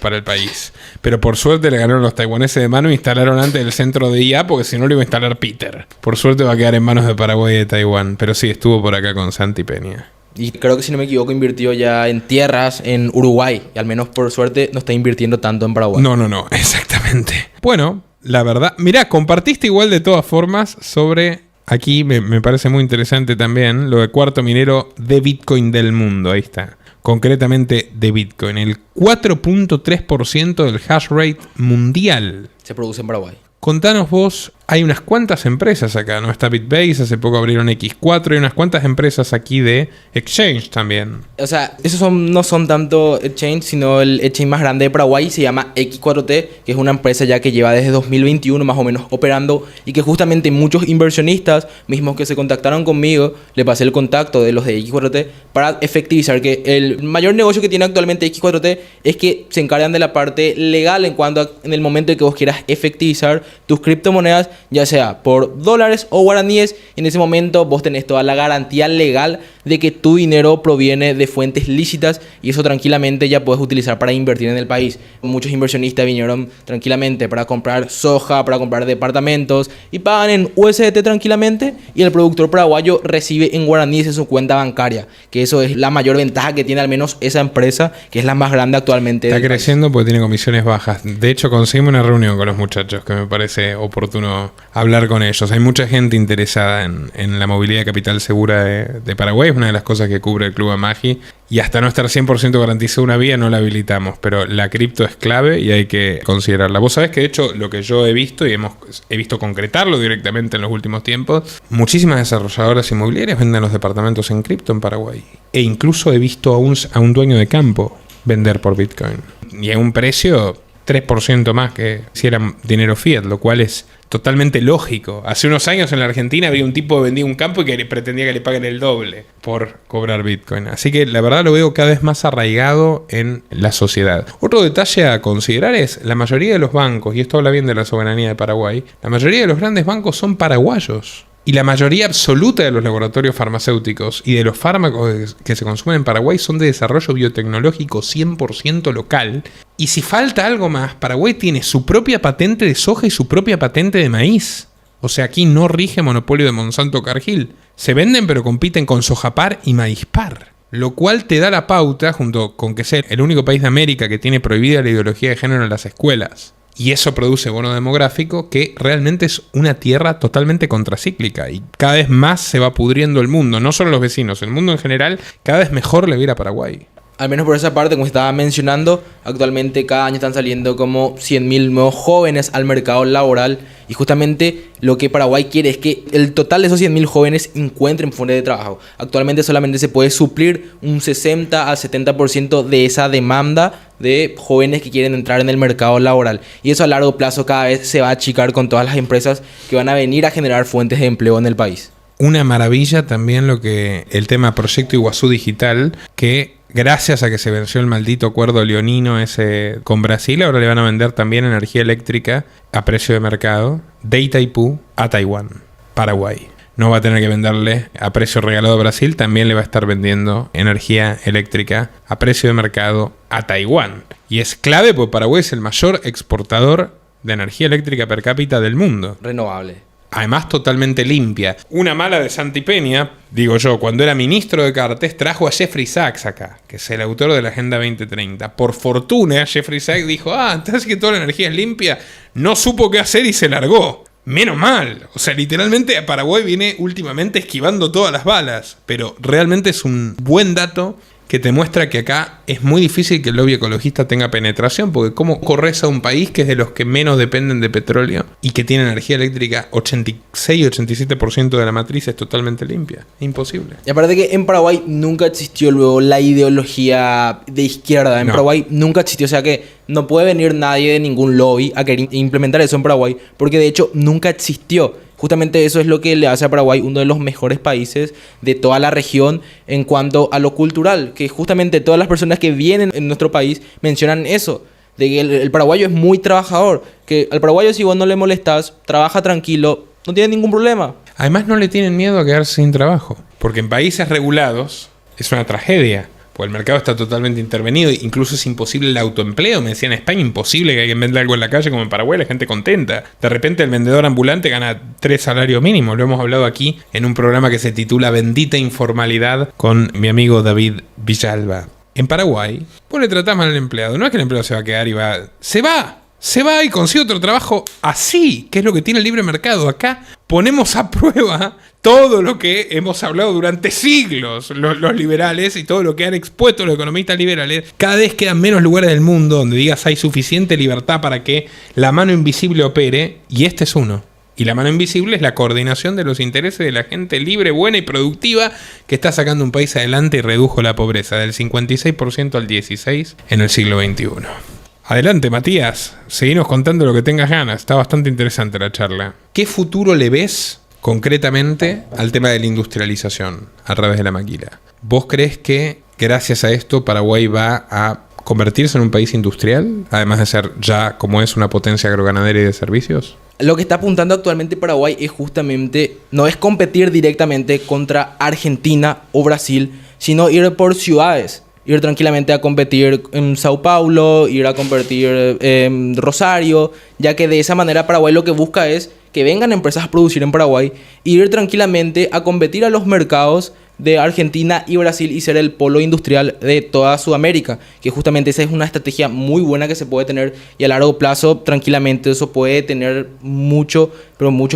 para el país. Pero por suerte le ganaron los taiwaneses de mano e instalaron antes el centro de IA porque si no lo iba a instalar Peter. Por suerte va a quedar en manos de Paraguay y de Taiwán. Pero sí, estuvo por acá con Santi Peña. Y creo que si no me equivoco invirtió ya en tierras en Uruguay. Y al menos por suerte no está invirtiendo tanto en Paraguay. No, exactamente. Bueno, la verdad... Mirá, compartiste igual de todas formas sobre... Aquí me parece muy interesante también lo de cuarto minero de Bitcoin del mundo. Ahí está. Concretamente de Bitcoin. El 4.3% del hash rate mundial se produce en Paraguay. Contanos vos, hay unas cuantas empresas acá, ¿no? Está Bitbase, hace poco abrieron X4, y unas cuantas empresas aquí de exchange también. O sea, esos no son tanto exchange, sino el exchange más grande de Paraguay se llama X4T, que es una empresa ya que lleva desde 2021 más o menos operando y que justamente muchos inversionistas mismos que se contactaron conmigo, le pasé el contacto de los de X4T para efectivizar que el mayor negocio que tiene actualmente X4T es que se encargan de la parte legal en el momento en que vos quieras efectivizar tus criptomonedas, ya sea por dólares o guaraníes. En ese momento vos tenés toda la garantía legal de que tu dinero proviene de fuentes lícitas y eso tranquilamente ya puedes utilizar para invertir en el país. Muchos inversionistas vinieron tranquilamente para comprar soja, para comprar departamentos y pagan en USDT tranquilamente y el productor paraguayo recibe en guaraníes en su cuenta bancaria, que eso es la mayor ventaja que tiene al menos esa empresa, que es la más grande actualmente. Está creciendo porque tiene comisiones bajas. De hecho, conseguimos una reunión con los muchachos que me parece oportuno hablar con ellos. Hay mucha gente interesada en la movilidad de capital segura de Paraguay. Es una de las cosas que cubre el Club Amagi. Y hasta no estar 100% garantizada una vía, no la habilitamos. Pero la cripto es clave y hay que considerarla. Vos sabés que de hecho lo que yo he visto, y he visto concretarlo directamente en los últimos tiempos, muchísimas desarrolladoras inmobiliarias venden los departamentos en cripto en Paraguay. E incluso he visto a un dueño de campo vender por Bitcoin. Y a un precio 3% más que si era dinero fiat, lo cual es totalmente lógico. Hace unos años en la Argentina había un tipo que vendía un campo y que pretendía que le paguen el doble por cobrar Bitcoin. Así que la verdad lo veo cada vez más arraigado en la sociedad. Otro detalle a considerar es la mayoría de los bancos, y esto habla bien de la soberanía de Paraguay, la mayoría de los grandes bancos son paraguayos. Y la mayoría absoluta de los laboratorios farmacéuticos y de los fármacos que se consumen en Paraguay son de desarrollo biotecnológico 100% local. Y si falta algo más, Paraguay tiene su propia patente de soja y su propia patente de maíz. O sea, aquí no rige monopolio de Monsanto Cargill. Se venden pero compiten con Sojapar y Maízpar. Lo cual te da la pauta, junto con que sea el único país de América que tiene prohibida la ideología de género en las escuelas. Y eso produce bono demográfico que realmente es una tierra totalmente contracíclica y cada vez más se va pudriendo el mundo, no solo los vecinos, el mundo en general cada vez mejor le va a ir a Paraguay. Al menos por esa parte, como estaba mencionando, actualmente cada año están saliendo como 100.000 nuevos jóvenes al mercado laboral y justamente lo que Paraguay quiere es que el total de esos 100.000 jóvenes encuentren fuentes de trabajo. Actualmente solamente se puede suplir un 60 al 70% de esa demanda de jóvenes que quieren entrar en el mercado laboral y eso a largo plazo cada vez se va a achicar con todas las empresas que van a venir a generar fuentes de empleo en el país. Una maravilla también el tema Proyecto Iguazú Digital, que gracias a que se venció el maldito acuerdo leonino ese con Brasil, ahora le van a vender también energía eléctrica a precio de mercado de Itaipú a Taiwán, Paraguay. No va a tener que venderle a precio regalado a Brasil, también le va a estar vendiendo energía eléctrica a precio de mercado a Taiwán. Y es clave porque Paraguay es el mayor exportador de energía eléctrica per cápita del mundo. Renovable. Además totalmente limpia. Una mala de Santi Peña, digo yo, cuando era ministro de Cartes trajo a Jeffrey Sachs acá, que es el autor de la Agenda 2030. Por fortuna, Jeffrey Sachs dijo, entonces que toda la energía es limpia, no supo qué hacer y se largó. Menos mal. O sea, literalmente Paraguay viene últimamente esquivando todas las balas, pero realmente es un buen dato que te muestra que acá es muy difícil que el lobby ecologista tenga penetración, porque ¿cómo corres a un país que es de los que menos dependen de petróleo y que tiene energía eléctrica 86-87% de la matriz es totalmente limpia? Imposible. Y aparte que en Paraguay nunca existió luego la ideología de izquierda. En Paraguay nunca existió, o sea que no puede venir nadie de ningún lobby a querer implementar eso en Paraguay, porque de hecho nunca existió. Justamente eso es lo que le hace a Paraguay uno de los mejores países de toda la región en cuanto a lo cultural, que justamente todas las personas que vienen en nuestro país mencionan eso, de que el paraguayo es muy trabajador, que al paraguayo si vos no le molestás, trabaja tranquilo, no tiene ningún problema. Además no le tienen miedo a quedarse sin trabajo, porque en países regulados es una tragedia. Pues el mercado está totalmente intervenido, incluso es imposible el autoempleo. Me decían en España, imposible que alguien venda algo en la calle, como en Paraguay, la gente contenta. De repente el vendedor ambulante gana 3 salarios mínimos. Lo hemos hablado aquí en un programa que se titula Bendita Informalidad con mi amigo David Villalba. En Paraguay, vos le tratás mal al empleado. No es que el empleado se va a quedar y va... Se va y consigue otro trabajo así, que es lo que tiene el libre mercado. Acá ponemos a prueba todo lo que hemos hablado durante siglos los liberales y todo lo que han expuesto los economistas liberales. Cada vez quedan menos lugares del mundo donde digas hay suficiente libertad para que la mano invisible opere, y este es uno. Y la mano invisible es la coordinación de los intereses de la gente libre, buena y productiva que está sacando un país adelante y redujo la pobreza del 56% al 16% en el siglo XXI. Adelante, Matías. Seguinos contando lo que tengas ganas. Está bastante interesante la charla. ¿Qué futuro le ves concretamente al tema de la industrialización a través de la maquila? ¿Vos crees que gracias a esto Paraguay va a convertirse en un país industrial, además de ser ya como es una potencia agroganadera y de servicios? Lo que está apuntando actualmente Paraguay es justamente, no es competir directamente contra Argentina o Brasil, sino ir por ciudades. Ir tranquilamente a competir en Sao Paulo, ir a competir en Rosario, ya que de esa manera Paraguay lo que busca es que vengan empresas a producir en Paraguay e ir tranquilamente a competir a los mercados de Argentina y Brasil y ser el polo industrial de toda Sudamérica, que justamente esa es una estrategia muy buena que se puede tener y a largo plazo tranquilamente eso puede tener muchos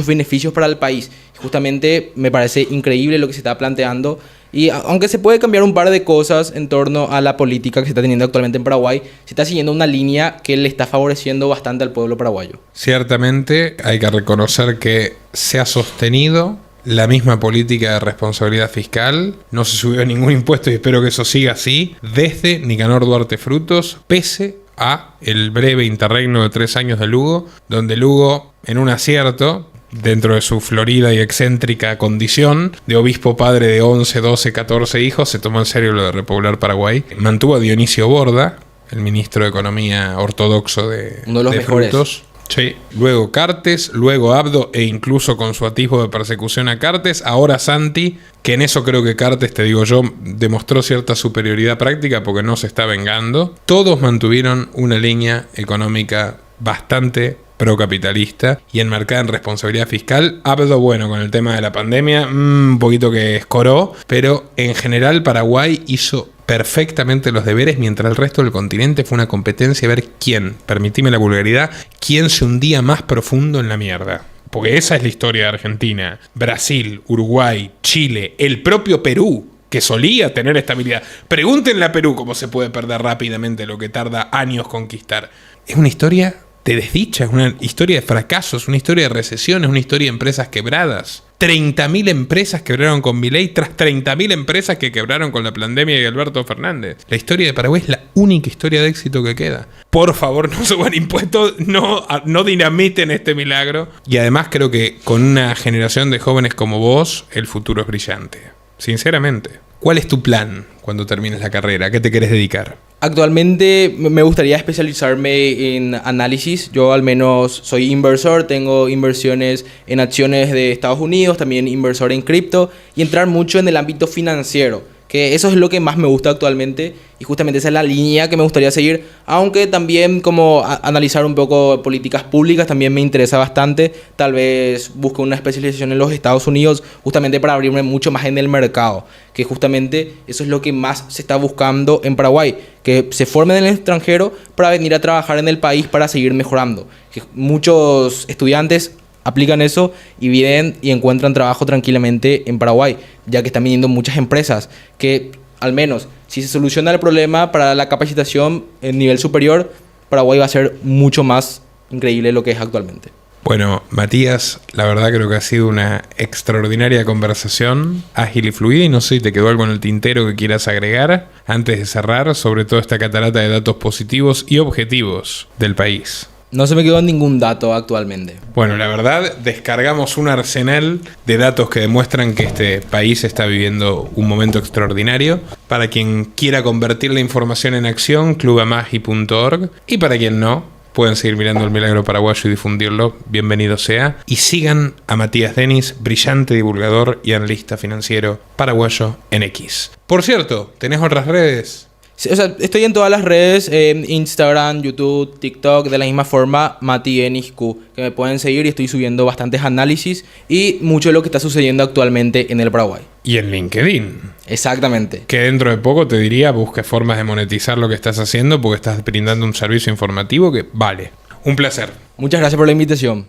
beneficios para el país. Justamente me parece increíble lo que se está planteando. Y aunque se puede cambiar un par de cosas en torno a la política que se está teniendo actualmente en Paraguay, se está siguiendo una línea que le está favoreciendo bastante al pueblo paraguayo. Ciertamente hay que reconocer que se ha sostenido la misma política de responsabilidad fiscal, no se subió ningún impuesto y espero que eso siga así, desde Nicanor Duarte Frutos, pese a el breve interregno de 3 años de Lugo, donde Lugo, en un acierto, dentro de su florida y excéntrica condición de obispo padre de 11, 12, 14 hijos, se tomó en serio lo de repoblar Paraguay. Mantuvo a Dionisio Borda, el ministro de Economía ortodoxo de uno de los mejores. Frutos. Sí. Luego Cartes, luego Abdo e incluso con su atisbo de persecución a Cartes, ahora Santi, que en eso creo que Cartes, te digo yo, demostró cierta superioridad práctica porque no se está vengando. Todos mantuvieron una línea económica bastante procapitalista y enmarcada en responsabilidad fiscal. Abdo, bueno, con el tema de la pandemia, un poquito que escoró, pero en general Paraguay hizo perfectamente los deberes, mientras el resto del continente fue una competencia a ver quién, permitime la vulgaridad, quién se hundía más profundo en la mierda. Porque esa es la historia de Argentina, Brasil, Uruguay, Chile, el propio Perú, que solía tener estabilidad. Pregúntenle a Perú cómo se puede perder rápidamente lo que tarda años conquistar. Es una historia de desdicha, es una historia de fracasos, una historia de recesiones, una historia de empresas quebradas. 30.000 empresas quebraron con Milei tras 30.000 empresas que quebraron con la pandemia de Alberto Fernández. La historia de Paraguay es la única historia de éxito que queda. Por favor, no suban impuestos, no dinamiten este milagro. Y además creo que con una generación de jóvenes como vos, el futuro es brillante. Sinceramente. ¿Cuál es tu plan cuando termines la carrera? ¿A qué te querés dedicar? Actualmente me gustaría especializarme en análisis. Yo al menos soy inversor, tengo inversiones en acciones de Estados Unidos, también inversor en cripto y entrar mucho en el ámbito financiero, que eso es lo que más me gusta actualmente y justamente esa es la línea que me gustaría seguir, aunque también como analizar un poco políticas públicas también me interesa bastante. Tal vez busque una especialización en los Estados Unidos justamente para abrirme mucho más en el mercado, que justamente eso es lo que más se está buscando en Paraguay, que se formen en el extranjero para venir a trabajar en el país para seguir mejorando. Que muchos estudiantes aplican eso y vienen y encuentran trabajo tranquilamente en Paraguay, ya que están viniendo muchas empresas que al menos, si se soluciona el problema para la capacitación en nivel superior, Paraguay va a ser mucho más increíble de lo que es actualmente. Bueno, Matías, la verdad creo que ha sido una extraordinaria conversación, ágil y fluida, y no sé si te quedó algo en el tintero que quieras agregar antes de cerrar sobre toda esta catarata de datos positivos y objetivos del país. No se me quedó ningún dato actualmente. Bueno, la verdad, descargamos un arsenal de datos que demuestran que este país está viviendo un momento extraordinario. Para quien quiera convertir la información en acción, clubamagi.org, y para quien no, pueden seguir mirando El Milagro Paraguayo y difundirlo, bienvenido sea. Y sigan a Matías Denis, brillante divulgador y analista financiero paraguayo en X. Por cierto, ¿tenés otras redes? Sí, o sea, estoy en todas las redes, Instagram, YouTube, TikTok, de la misma forma, Mati Denis Q, que me pueden seguir, y estoy subiendo bastantes análisis y mucho de lo que está sucediendo actualmente en el Paraguay. Y en LinkedIn. Exactamente. Que dentro de poco te diría, busque formas de monetizar lo que estás haciendo porque estás brindando un servicio informativo que vale. Un placer. Muchas gracias por la invitación.